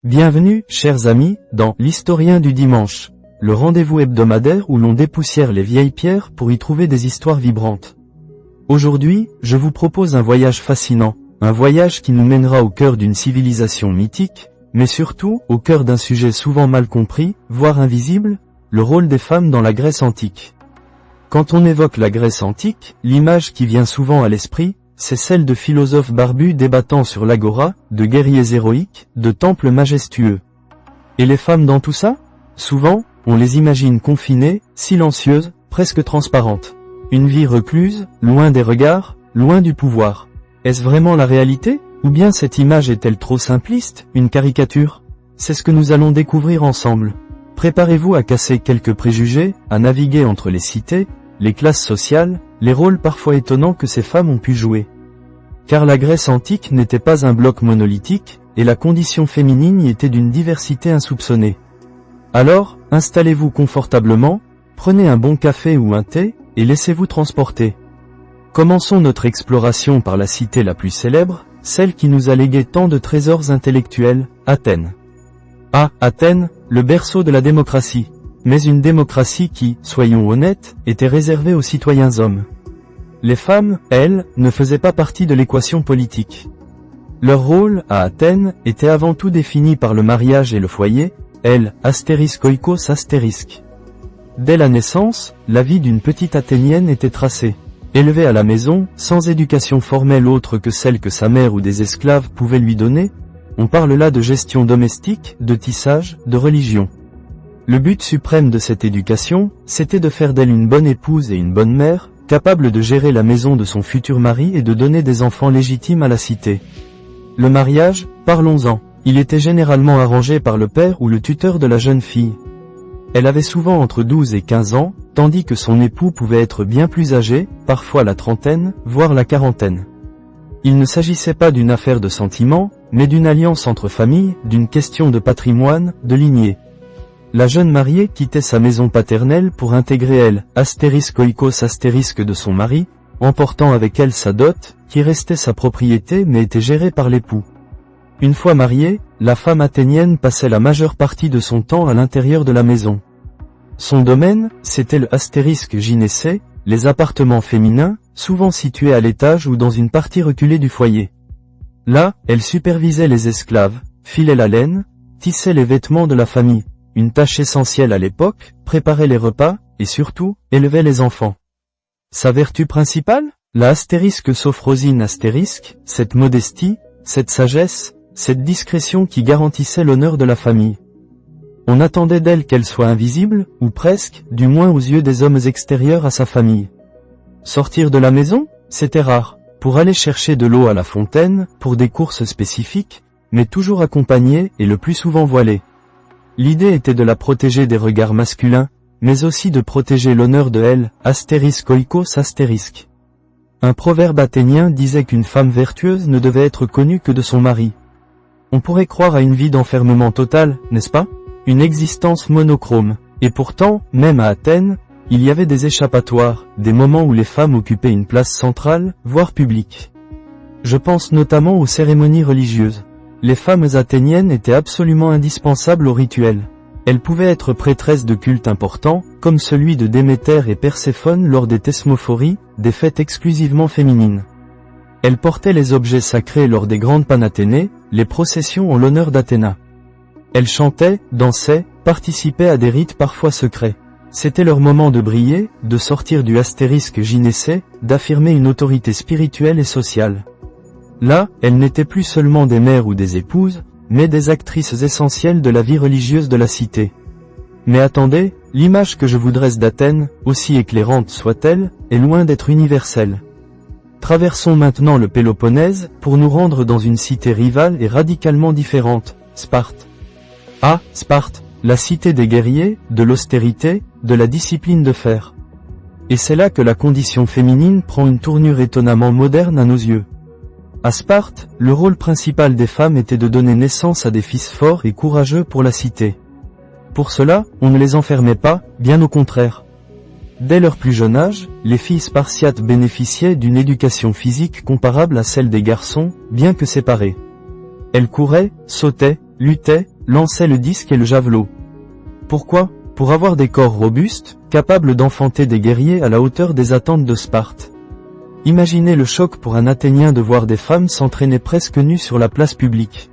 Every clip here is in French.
Bienvenue, chers amis, dans l'Historien du dimanche, le rendez-vous hebdomadaire où l'on dépoussière les vieilles pierres pour y trouver des histoires vibrantes. Aujourd'hui, je vous propose un voyage fascinant, un voyage qui nous mènera au cœur d'une civilisation mythique, mais surtout au cœur d'un sujet souvent mal compris, voire invisible, le rôle des femmes dans la Grèce antique. Quand on évoque la Grèce antique, l'image qui vient souvent à l'esprit, c'est celle de philosophes barbus débattant sur l'agora, de guerriers héroïques, de temples majestueux. Et les femmes dans tout ça? Souvent, on les imagine confinées, silencieuses, presque transparentes. Une vie recluse, loin des regards, loin du pouvoir. Est-ce vraiment la réalité? Ou bien cette image est-elle trop simpliste, une caricature? C'est ce que nous allons découvrir ensemble. Préparez-vous à casser quelques préjugés, à naviguer entre les cités, les classes sociales, les rôles parfois étonnants que ces femmes ont pu jouer. Car la Grèce antique n'était pas un bloc monolithique, et la condition féminine y était d'une diversité insoupçonnée. Alors, installez-vous confortablement, prenez un bon café ou un thé, et laissez-vous transporter. Commençons notre exploration par la cité la plus célèbre, celle qui nous a légué tant de trésors intellectuels, Athènes. Ah, Athènes, le berceau de la démocratie. Mais une démocratie qui, soyons honnêtes, était réservée aux citoyens hommes. Les femmes, elles, ne faisaient pas partie de l'équation politique. Leur rôle, à Athènes, était avant tout défini par le mariage et le foyer, elles, oikos astérisque. Dès la naissance, la vie d'une petite Athénienne était tracée. Élevée à la maison, sans éducation formelle autre que celle que sa mère ou des esclaves pouvaient lui donner, on parle là de gestion domestique, de tissage, de religion. Le but suprême de cette éducation, c'était de faire d'elle une bonne épouse et une bonne mère, capable de gérer la maison de son futur mari et de donner des enfants légitimes à la cité. Le mariage, parlons-en. Il était généralement arrangé par le père ou le tuteur de la jeune fille. Elle avait souvent entre 12 et 15 ans, tandis que son époux pouvait être bien plus âgé, parfois la trentaine, voire la quarantaine. Il ne s'agissait pas d'une affaire de sentiment, mais d'une alliance entre familles, d'une question de patrimoine, de lignée. La jeune mariée quittait sa maison paternelle pour intégrer elle, oikos astérisque de son mari, emportant avec elle sa dot, qui restait sa propriété mais était gérée par l'époux. Une fois mariée, la femme athénienne passait la majeure partie de son temps à l'intérieur de la maison. Son domaine, c'était le gynécée, les appartements féminins, souvent situés à l'étage ou dans une partie reculée du foyer. Là, elle supervisait les esclaves, filait la laine, tissait les vêtements de la famille. Une tâche essentielle à l'époque, préparait les repas, et surtout, élevait les enfants. Sa vertu principale? La sophrosine astérisque, cette modestie, cette sagesse, cette discrétion qui garantissait l'honneur de la famille. On attendait d'elle qu'elle soit invisible, ou presque, du moins aux yeux des hommes extérieurs à sa famille. Sortir de la maison? C'était rare. Pour aller chercher de l'eau à la fontaine, pour des courses spécifiques, mais toujours accompagnée et le plus souvent voilée. L'idée était de la protéger des regards masculins, mais aussi de protéger l'honneur de elle, oikos astérisque. Un proverbe athénien disait qu'une femme vertueuse ne devait être connue que de son mari. On pourrait croire à une vie d'enfermement total, n'est-ce pas? Une existence monochrome. Et pourtant, même à Athènes, il y avait des échappatoires, des moments où les femmes occupaient une place centrale, voire publique. Je pense notamment aux cérémonies religieuses. Les femmes athéniennes étaient absolument indispensables au rituel. Elles pouvaient être prêtresses de cultes importants, comme celui de Déméter et Perséphone lors des thesmophories, des fêtes exclusivement féminines. Elles portaient les objets sacrés lors des grandes panathénées, les processions en l'honneur d'Athéna. Elles chantaient, dansaient, participaient à des rites parfois secrets. C'était leur moment de briller, de sortir du gynécée, d'affirmer une autorité spirituelle et sociale. Là, elles n'étaient plus seulement des mères ou des épouses, mais des actrices essentielles de la vie religieuse de la cité. Mais attendez, l'image que je vous dresse d'Athènes, aussi éclairante soit-elle, est loin d'être universelle. Traversons maintenant le Péloponnèse, pour nous rendre dans une cité rivale et radicalement différente, Sparte. Ah, Sparte, la cité des guerriers, de l'austérité, de la discipline de fer. Et c'est là que la condition féminine prend une tournure étonnamment moderne à nos yeux. À Sparte, le rôle principal des femmes était de donner naissance à des fils forts et courageux pour la cité. Pour cela, on ne les enfermait pas, bien au contraire. Dès leur plus jeune âge, les filles spartiates bénéficiaient d'une éducation physique comparable à celle des garçons, bien que séparée. Elles couraient, sautaient, luttaient, lançaient le disque et le javelot. Pourquoi? Pour avoir des corps robustes, capables d'enfanter des guerriers à la hauteur des attentes de Sparte. Imaginez le choc pour un Athénien de voir des femmes s'entraîner presque nues sur la place publique.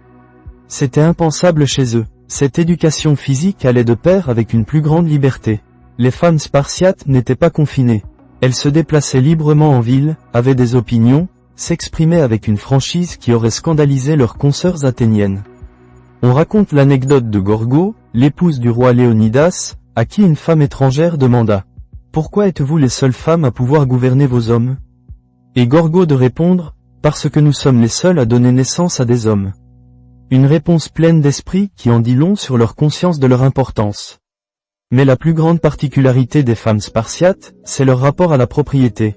C'était impensable chez eux. Cette éducation physique allait de pair avec une plus grande liberté. Les femmes spartiates n'étaient pas confinées. Elles se déplaçaient librement en ville, avaient des opinions, s'exprimaient avec une franchise qui aurait scandalisé leurs consoeurs athéniennes. On raconte l'anecdote de Gorgo, l'épouse du roi Léonidas, à qui une femme étrangère demanda « Pourquoi êtes-vous les seules femmes à pouvoir gouverner vos hommes ?» Et Gorgo de répondre « Parce que nous sommes les seuls à donner naissance à des hommes. » Une réponse pleine d'esprit qui en dit long sur leur conscience de leur importance. Mais la plus grande particularité des femmes spartiates, c'est leur rapport à la propriété.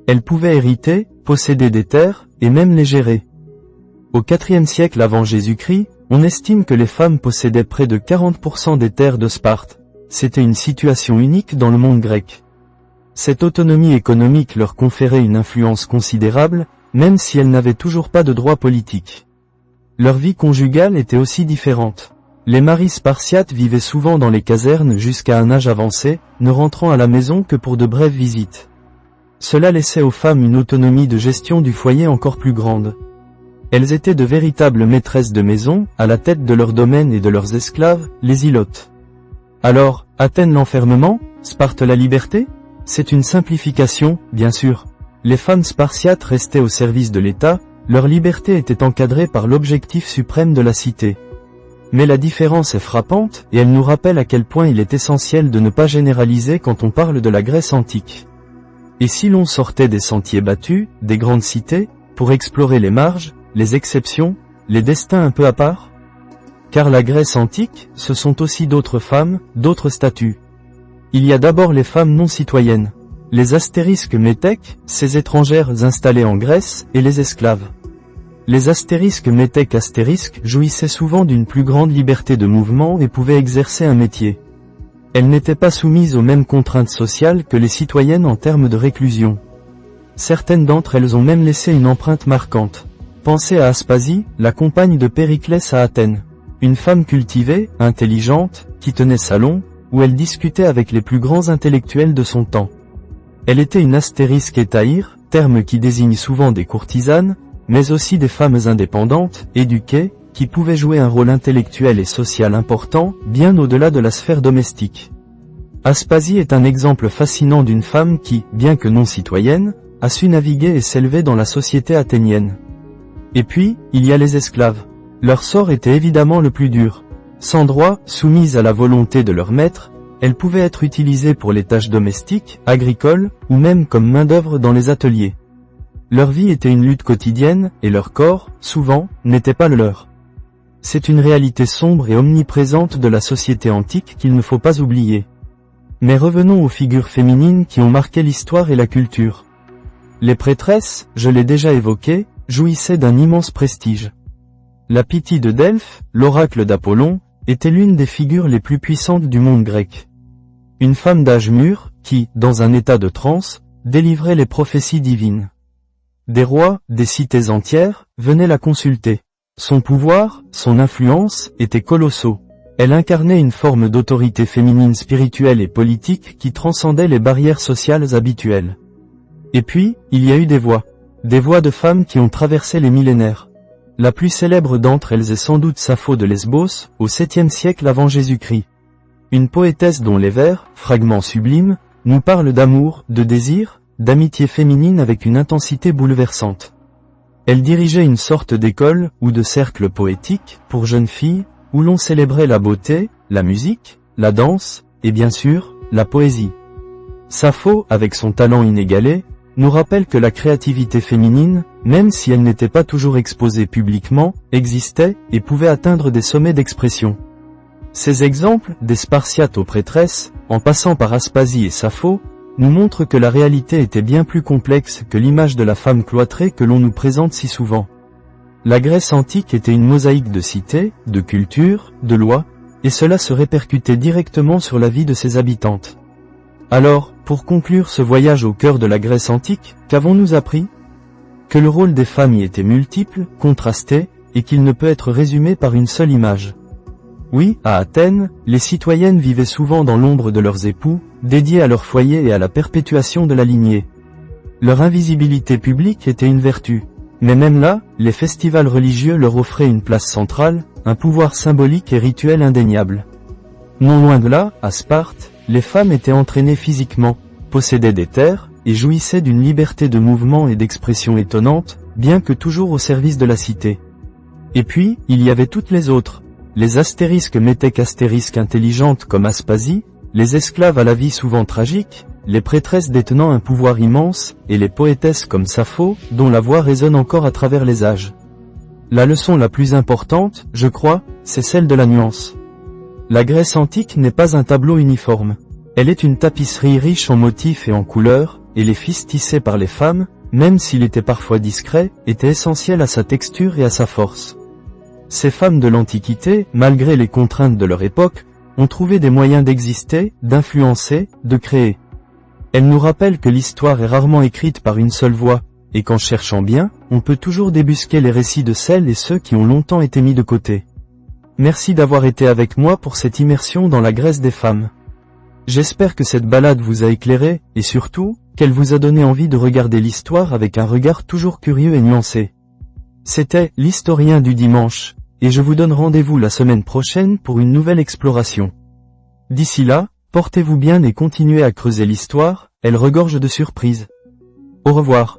Elles pouvaient hériter, posséder des terres, et même les gérer. Au IVe siècle avant Jésus-Christ, on estime que les femmes possédaient près de 40% des terres de Sparte. C'était une situation unique dans le monde grec. Cette autonomie économique leur conférait une influence considérable, même si elles n'avaient toujours pas de droit politique. Leur vie conjugale était aussi différente. Les maris spartiates vivaient souvent dans les casernes jusqu'à un âge avancé, ne rentrant à la maison que pour de brèves visites. Cela laissait aux femmes une autonomie de gestion du foyer encore plus grande. Elles étaient de véritables maîtresses de maison, à la tête de leur domaine et de leurs esclaves, les ilotes. Alors, Athènes l'enfermement, Sparte la liberté? C'est une simplification, bien sûr. Les femmes spartiates restaient au service de l'État, leur liberté était encadrée par l'objectif suprême de la cité. Mais la différence est frappante, et elle nous rappelle à quel point il est essentiel de ne pas généraliser quand on parle de la Grèce antique. Et si l'on sortait des sentiers battus, des grandes cités, pour explorer les marges, les exceptions, les destins un peu à part? Car la Grèce antique, ce sont aussi d'autres femmes, d'autres statuts. Il y a d'abord les femmes non citoyennes. Les astérisques métèques, ces étrangères installées en Grèce, et les esclaves. Les astérisques métèques astérisques jouissaient souvent d'une plus grande liberté de mouvement et pouvaient exercer un métier. Elles n'étaient pas soumises aux mêmes contraintes sociales que les citoyennes en termes de réclusion. Certaines d'entre elles ont même laissé une empreinte marquante. Pensez à Aspasie, la compagne de Périclès à Athènes. Une femme cultivée, intelligente, qui tenait salon, où elle discutait avec les plus grands intellectuels de son temps. Elle était une astérisque hétaïre, terme qui désigne souvent des courtisanes, mais aussi des femmes indépendantes, éduquées, qui pouvaient jouer un rôle intellectuel et social important, bien au-delà de la sphère domestique. Aspasie est un exemple fascinant d'une femme qui, bien que non citoyenne, a su naviguer et s'élever dans la société athénienne. Et puis, il y a les esclaves. Leur sort était évidemment le plus dur. Sans droit, soumises à la volonté de leur maître, elles pouvaient être utilisées pour les tâches domestiques, agricoles, ou même comme main-d'œuvre dans les ateliers. Leur vie était une lutte quotidienne, et leur corps, souvent, n'était pas le leur. C'est une réalité sombre et omniprésente de la société antique qu'il ne faut pas oublier. Mais revenons aux figures féminines qui ont marqué l'histoire et la culture. Les prêtresses, je l'ai déjà évoqué, jouissaient d'un immense prestige. La Pythie de Delphes, l'oracle d'Apollon, était l'une des figures les plus puissantes du monde grec. Une femme d'âge mûr, qui, dans un état de transe, délivrait les prophéties divines. Des rois, des cités entières, venaient la consulter. Son pouvoir, son influence, étaient colossaux. Elle incarnait une forme d'autorité féminine spirituelle et politique qui transcendait les barrières sociales habituelles. Et puis, il y a eu des voix de femmes qui ont traversé les millénaires. La plus célèbre d'entre elles est sans doute Sappho de Lesbos, au 7e siècle avant Jésus-Christ. Une poétesse dont les vers, fragments sublimes, nous parlent d'amour, de désir, d'amitié féminine avec une intensité bouleversante. Elle dirigeait une sorte d'école, ou de cercle poétique, pour jeunes filles, où l'on célébrait la beauté, la musique, la danse, et bien sûr, la poésie. Sappho, avec son talent inégalé, nous rappelle que la créativité féminine, même si elle n'était pas toujours exposée publiquement, existait, et pouvait atteindre des sommets d'expression. Ces exemples, des Spartiates aux prêtresses, en passant par Aspasie et Sappho, nous montrent que la réalité était bien plus complexe que l'image de la femme cloîtrée que l'on nous présente si souvent. La Grèce antique était une mosaïque de cités, de cultures, de lois, et cela se répercutait directement sur la vie de ses habitantes. Alors, pour conclure ce voyage au cœur de la Grèce antique, qu'avons-nous appris? Que le rôle des femmes y était multiple, contrasté, et qu'il ne peut être résumé par une seule image. Oui, à Athènes, les citoyennes vivaient souvent dans l'ombre de leurs époux, dédiés à leur foyer et à la perpétuation de la lignée. Leur invisibilité publique était une vertu. Mais même là, les festivals religieux leur offraient une place centrale, un pouvoir symbolique et rituel indéniable. Non loin de là, à Sparte, les femmes étaient entraînées physiquement, possédaient des terres, et jouissaient d'une liberté de mouvement et d'expression étonnante, bien que toujours au service de la cité. Et puis, il y avait toutes les autres. Les astérisques métèques astérisques intelligentes comme Aspasie, les esclaves à la vie souvent tragique, les prêtresses détenant un pouvoir immense, et les poétesses comme Sappho, dont la voix résonne encore à travers les âges. La leçon la plus importante, je crois, c'est celle de la nuance. La Grèce antique n'est pas un tableau uniforme. Elle est une tapisserie riche en motifs et en couleurs, et les fils tissés par les femmes, même s'il était parfois discret, étaient essentiels à sa texture et à sa force. Ces femmes de l'Antiquité, malgré les contraintes de leur époque, ont trouvé des moyens d'exister, d'influencer, de créer. Elles nous rappellent que l'histoire est rarement écrite par une seule voix, et qu'en cherchant bien, on peut toujours débusquer les récits de celles et ceux qui ont longtemps été mis de côté. Merci d'avoir été avec moi pour cette immersion dans la Grèce des femmes. J'espère que cette balade vous a éclairé, et surtout, qu'elle vous a donné envie de regarder l'histoire avec un regard toujours curieux et nuancé. C'était l'Historien du dimanche, et je vous donne rendez-vous la semaine prochaine pour une nouvelle exploration. D'ici là, portez-vous bien et continuez à creuser l'histoire, elle regorge de surprises. Au revoir.